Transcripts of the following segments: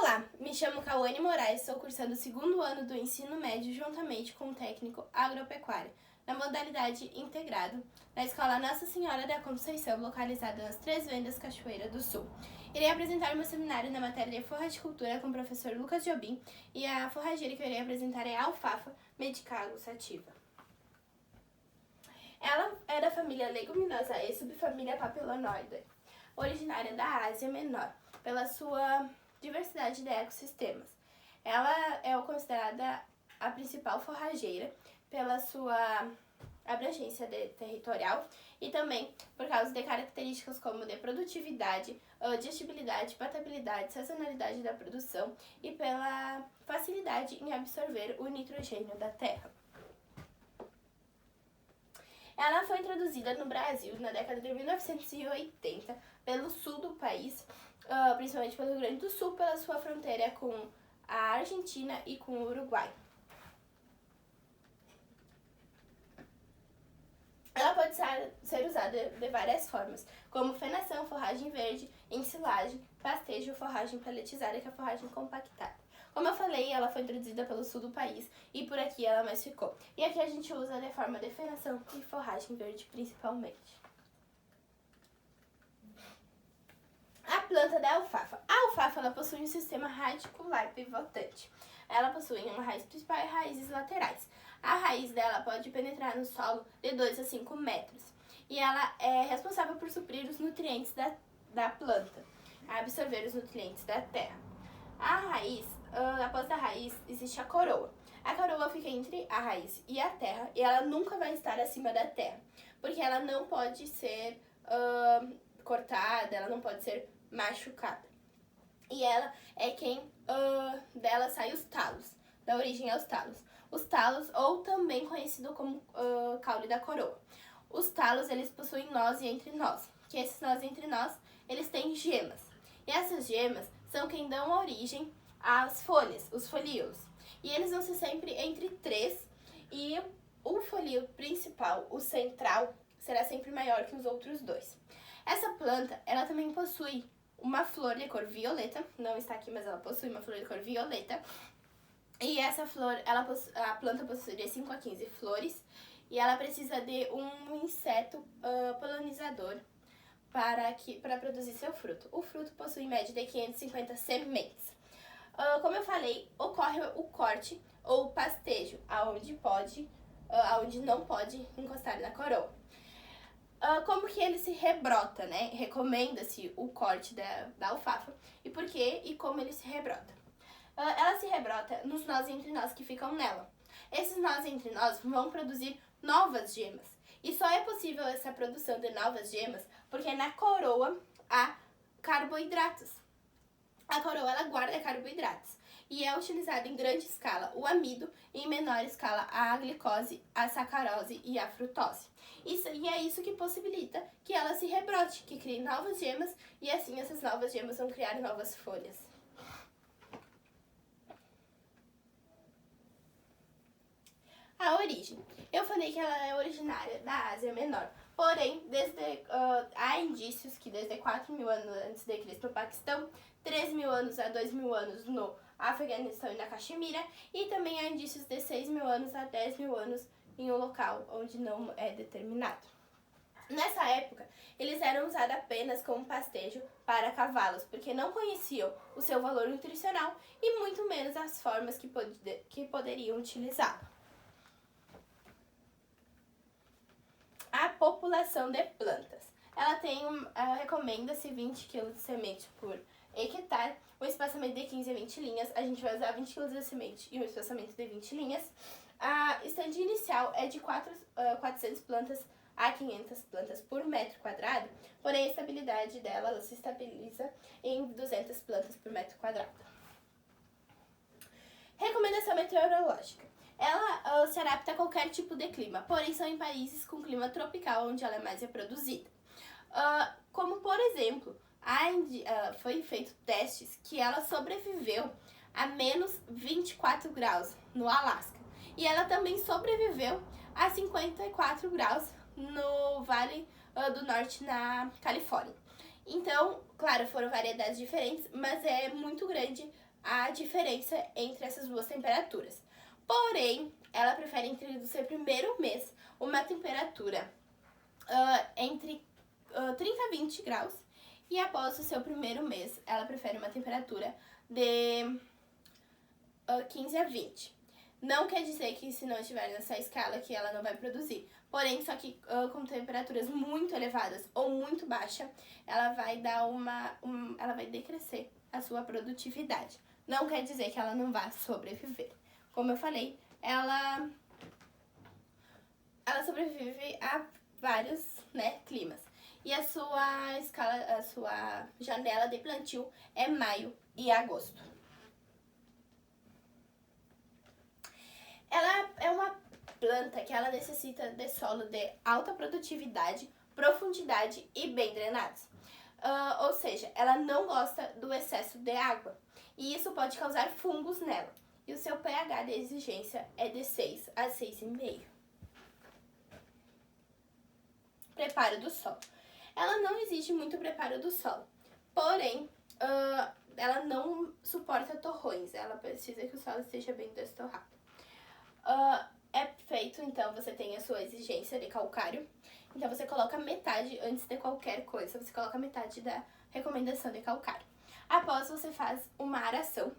Olá, me chamo Cauane Moraes, sou cursando o segundo ano do ensino médio juntamente com o técnico agropecuário, na modalidade integrado, na Escola Nossa Senhora da Conceição, localizada nas Três Vendas, Cachoeira do Sul. Irei apresentar meu seminário na matéria de forragicultura com o professor Lucas Jobim e a forrageira que eu irei apresentar é a alfafa medicago sativa. Ela é da família Leguminosae, subfamília Papilionoideae, originária da Ásia Menor, pela sua diversidade de ecossistemas. Ela é considerada a principal forrageira pela sua abrangência territorial e também por causa de características como de produtividade, digestibilidade, patabilidade, sazonalidade da produção e pela facilidade em absorver o nitrogênio da terra. Ela foi introduzida no Brasil na década de 1980 pelo sul do país, principalmente pelo Rio Grande do Sul, pela sua fronteira com a Argentina e com o Uruguai. Ela pode ser usada de várias formas, como fenação, forragem verde, ensilagem, pastejo, forragem paletizada, que é a forragem compactada. Como eu falei, ela foi introduzida pelo sul do país e por aqui ela mais ficou. E aqui a gente usa de forma de fenação e forragem verde principalmente. A planta da alfafa. A alfafa ela possui um sistema radicular pivotante. Ela possui uma raiz principal e raízes laterais. A raiz dela pode penetrar no solo de 2 a 5 metros. E ela é responsável por suprir os nutrientes da planta, absorver os nutrientes da terra. A raiz, após a raiz, existe a coroa. A coroa fica entre a raiz e a terra e ela nunca vai estar acima da terra, porque ela não pode ser cortada, ela não pode ser machucada. E ela é quem dela sai os talos, da origem aos talos. Os talos, ou também conhecido como caule da coroa. Os talos, eles possuem nós e entre nós, que esses nós e entre nós, eles têm gemas. E essas gemas são quem dão origem às folhas, os folíolos. E eles vão ser sempre entre 3 e o folíolo principal, o central, será sempre maior que os outros 2. Essa planta, ela também possui uma flor de cor violeta, não está aqui, mas ela possui uma flor de cor violeta. E essa flor, a planta possui de 5 a 15 flores e ela precisa de um inseto polinizador para produzir seu fruto. O fruto possui em média de 550 sementes. Como eu falei, ocorre o corte ou pastejo, aonde não pode encostar na coroa. Como que ele se rebrota, né? Recomenda-se o corte da alfafa e por quê e como ele se rebrota. Ela se rebrota nos nós entre nós que ficam nela. Esses nós entre nós vão produzir novas gemas. E só é possível essa produção de novas gemas porque na coroa há carboidratos. A coroa ela guarda carboidratos e é utilizada em grande escala o amido e em menor escala a glicose, a sacarose e a frutose. E é isso que possibilita que ela se rebrote, que crie novas gemas e assim essas novas gemas vão criar novas folhas. A origem. Eu falei que ela é originária da Ásia Menor, porém, há indícios que desde 4.000 anos antes de Cristo no Paquistão, 3.000 anos a 2.000 anos no Afeganistão e na Caxemira, e também há indícios de 6.000 anos a 10.000 anos em um local onde não é determinado. Nessa época, eles eram usados apenas como pastejo para cavalos, porque não conheciam o seu valor nutricional e muito menos as formas que poderiam utilizá-lo. A população de plantas. Ela recomenda-se 20 kg de semente por hectare, um espaçamento de 15 a 20 linhas. A gente vai usar 20 kg de semente e um espaçamento de 20 linhas. A estadia inicial é de 400 plantas a 500 plantas por metro quadrado, porém a estabilidade dela ela se estabiliza em 200 plantas por metro quadrado. Recomendação meteorológica. Ela se adapta a qualquer tipo de clima, porém são em países com clima tropical onde ela é mais reproduzida. Como por exemplo, foi feito testes que ela sobreviveu a menos 24 graus no Alasca. E ela também sobreviveu a 54 graus no Vale do Norte na Califórnia. Então, claro, foram variedades diferentes, mas é muito grande a diferença entre essas duas temperaturas. Porém, ela prefere entre o seu primeiro mês uma temperatura entre 30 a 20 graus e após o seu primeiro mês ela prefere uma temperatura de 15 a 20. Não quer dizer que se não estiver nessa escala que ela não vai produzir. Porém, só que com temperaturas muito elevadas ou muito baixa, ela vai dar ela vai decrescer a sua produtividade. Não quer dizer que ela não vá sobreviver. Como eu falei, ela sobrevive a vários, climas. E a sua janela de plantio é maio e agosto. Ela é uma planta que ela necessita de solo de alta produtividade, profundidade e bem drenados. Ou seja, ela não gosta do excesso de água. E isso pode causar fungos nela. E o seu pH de exigência é de 6 a 6,5. Preparo do solo. Ela não exige muito preparo do solo. Porém, ela não suporta torrões. Ela precisa que o solo esteja bem destorrado. É feito, então, você tem a sua exigência de calcário. Então, você coloca metade antes de qualquer coisa. Você coloca metade da recomendação de calcário. Após, você faz uma aração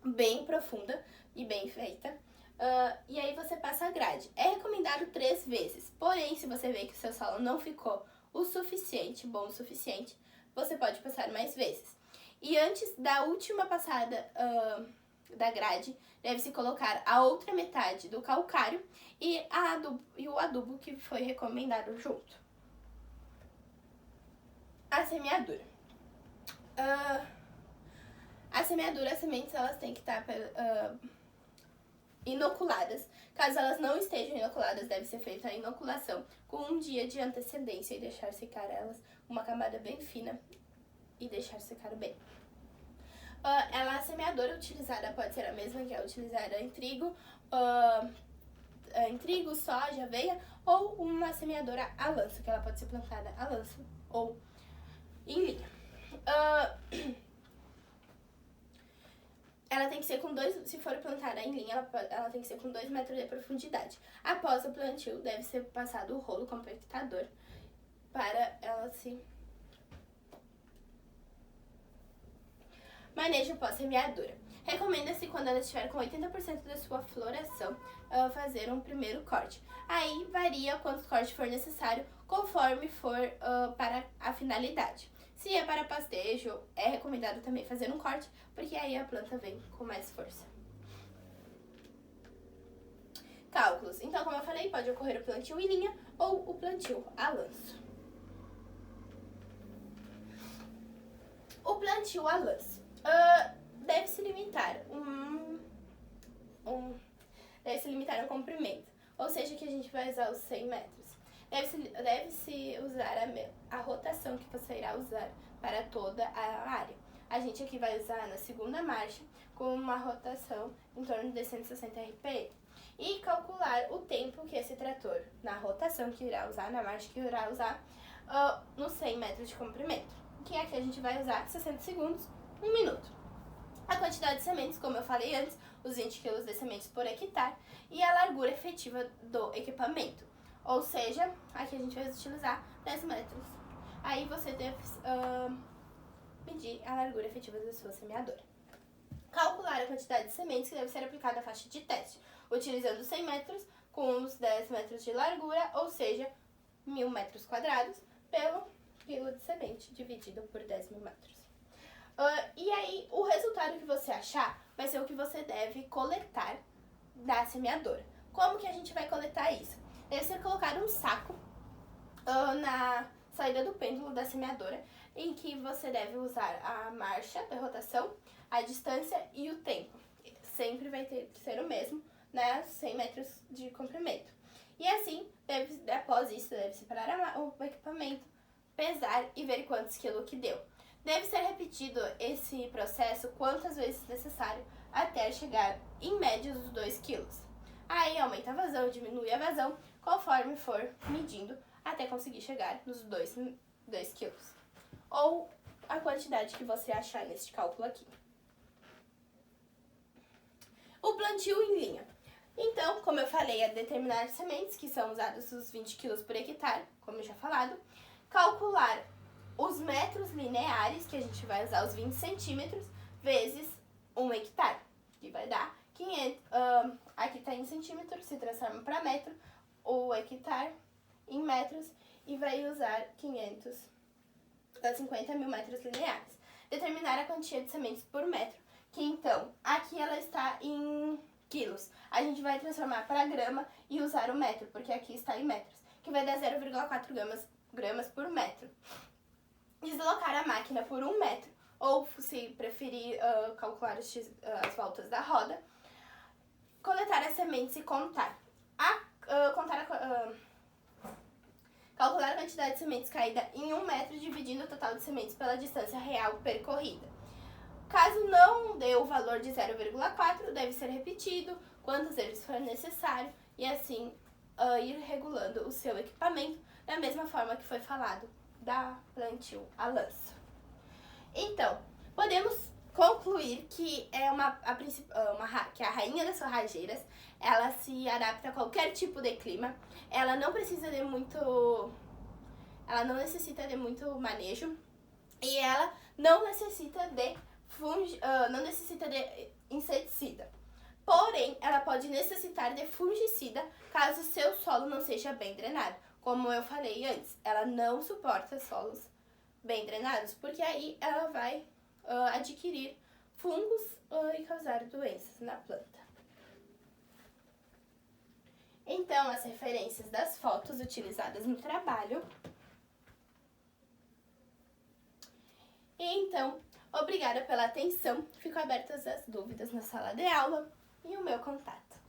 bem profunda e bem feita. E aí, você passa a grade. É recomendado 3 vezes. Porém, se você vê que o seu solo não ficou bom o suficiente, você pode passar mais vezes. E antes da última passada da grade, deve-se colocar a outra metade do calcário e o adubo que foi recomendado junto. A semeadura. A semeadura, as sementes, elas têm que estar inoculadas. Caso elas não estejam inoculadas, deve ser feita a inoculação com 1 dia de antecedência e deixar secar elas uma camada bem fina e deixar secar bem. A semeadora utilizada pode ser a mesma que é utilizada em trigo, soja, aveia, ou uma semeadora a lanço, que ela pode ser plantada a lanço ou em linha. Ela tem que ser se for plantada em linha, ela tem que ser com 2 metros de profundidade. Após o plantio, deve ser passado o rolo compactador para ela se... Manejo pós-semeadura. Recomenda-se, quando ela estiver com 80% da sua floração, fazer um primeiro corte. Aí varia quantos cortes for necessário, conforme for para a finalidade. Se é para pastejo, é recomendado também fazer um corte, porque aí a planta vem com mais força. Cálculos. Então, como eu falei, pode ocorrer o plantio em linha ou o plantio a lanço. O plantio a lanço. Deve-se limitar deve-se limitar um comprimento, ou seja, que a gente vai usar os 100 metros. Deve-se usar a rotação que você irá usar para toda a área. A gente aqui vai usar na segunda marcha com uma rotação em torno de 160 RPM. E calcular o tempo que esse trator, na rotação que irá usar, na marcha que irá usar, nos 100 metros de comprimento. Que aqui a gente vai usar 60 segundos, 1 minuto. A quantidade de sementes, como eu falei antes, os 20 kg de sementes por hectare, e a largura efetiva do equipamento. Ou seja, aqui a gente vai utilizar 10 metros. Aí você deve medir a largura efetiva da sua semeadora. Calcular a quantidade de sementes que deve ser aplicada à faixa de teste, utilizando 100 metros com uns 10 metros de largura, ou seja, 1.000 metros quadrados, pelo quilo de semente dividido por 10.000 metros. E aí, o resultado que você achar vai ser o que você deve coletar da semeadora. Como que a gente vai coletar isso? Deve ser colocado um saco na saída do pêndulo da semeadora, em que você deve usar a marcha da rotação, a distância e o tempo. Sempre vai ter que ser o mesmo, 100 metros de comprimento. E assim, após isso, deve separar o equipamento, pesar e ver quantos quilos que deu. Deve ser repetido esse processo quantas vezes necessário até chegar em média dos 2 quilos. Aí aumenta a vazão, diminui a vazão, conforme for medindo até conseguir chegar nos 2 quilos. Ou a quantidade que você achar neste cálculo aqui. O plantio em linha. Então, como eu falei, é determinar sementes, que são usados os 20 kg por hectare, como eu já falado. Calcular os metros lineares, que a gente vai usar os 20 centímetros, vezes 1 hectare, que vai dar 500, aqui está em centímetros, se transforma para metro, o hectare em metros, e vai usar 50 mil metros lineares. Determinar a quantia de sementes por metro, que então, aqui ela está em quilos. A gente vai transformar para grama e usar o metro, porque aqui está em metros, que vai dar 0,4 gramas por metro. Deslocar a máquina por 1 metro, ou se preferir calcular as voltas da roda. Coletar as sementes e contar. Calcular a quantidade de sementes caída em 1 metro, dividindo o total de sementes pela distância real percorrida. Caso não dê o valor de 0,4, deve ser repetido quantas vezes for necessário e assim ir regulando o seu equipamento da mesma forma que foi falado da plantio a lanço. Então, podemos concluir que que a rainha das forrageiras, ela se adapta a qualquer tipo de clima, ela não necessita de muito manejo e ela não necessita de inseticida. Porém, ela pode necessitar de fungicida caso seu solo não seja bem drenado. Como eu falei antes, ela não suporta solos bem drenados, porque aí ela vai adquirir fungos e causar doenças na planta. Então, as referências das fotos utilizadas no trabalho. E então, obrigada pela atenção. Fico abertas as dúvidas na sala de aula e o meu contato.